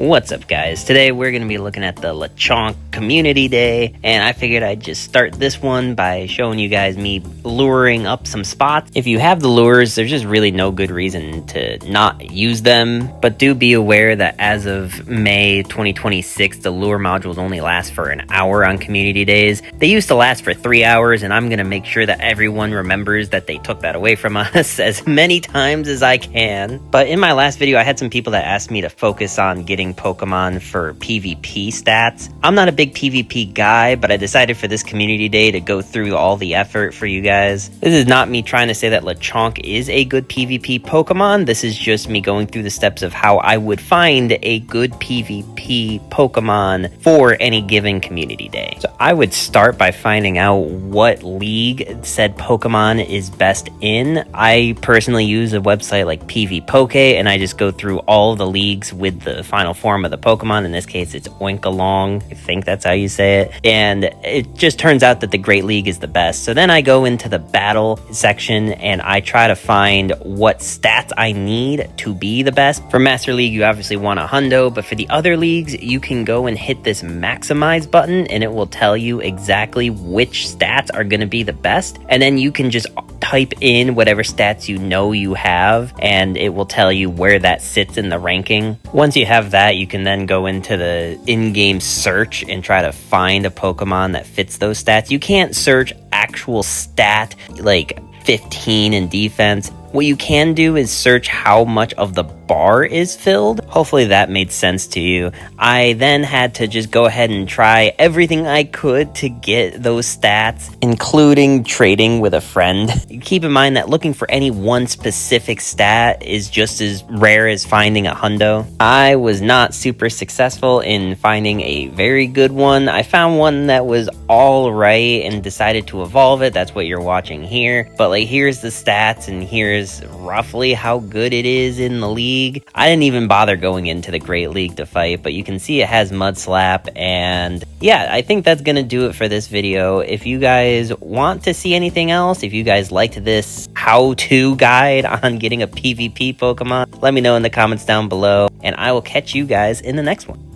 What's up, guys? Today we're going to be looking at the Lechonk Community Day, and I figured I'd just start this one by showing you guys me luring up some spots. If you have the lures, there's just really no good reason to not use them, but do be aware that as of May 2026, the lure modules only last for an hour on community days. They used to last for 3 hours, and I'm going to make sure that everyone remembers that they took that away from us as many times as I can. But in my last video, I had some people that asked me to focus on getting Pokemon for PvP stats. I'm not a big PvP guy, but I decided for this community day to go through all the effort for you guys. This is not me trying to say that Lechonk is a good PvP Pokemon. This is just me going through the steps of how I would find a good PvP Pokemon for any given community day. So I would start by finding out what league said Pokemon is best in. I personally use a website like PvPoke, and I just go through all the leagues with the final form of the Pokemon. In this case, it's Oinkalong. I think that's how you say it. And it just turns out that the Great League is the best. So then I go into the battle section and I try to find what stats I need to be the best. For Master League, you obviously want a hundo, but for the other leagues, you can go and hit this maximize button and it will tell you exactly which stats are going to be the best. And then you can just type in whatever stats you know you have, and it will tell you where that sits in the ranking. Once you have that, you can then go into the in-game search and try to find a Pokemon that fits those stats. You can't search actual stat like 15 in defense. What you can do is search how much of the bar is filled. Hopefully that made sense to you. I then had to just go ahead and try everything I could to get those stats, including trading with a friend. Keep in mind that looking for any one specific stat is just as rare as finding a hundo. I was not super successful in finding a very good one. I found one that was all right and decided to evolve it. That's what you're watching here. But like, here's the stats and here's roughly how good it is in the league. I didn't even bother going into the Great League to fight, but you can see it has Mud Slap, and yeah, I think that's gonna do it for this video. If you guys want to see anything else, if you guys liked this how-to guide on getting a PvP Pokemon, let me know in the comments down below, and I will catch you guys in the next one.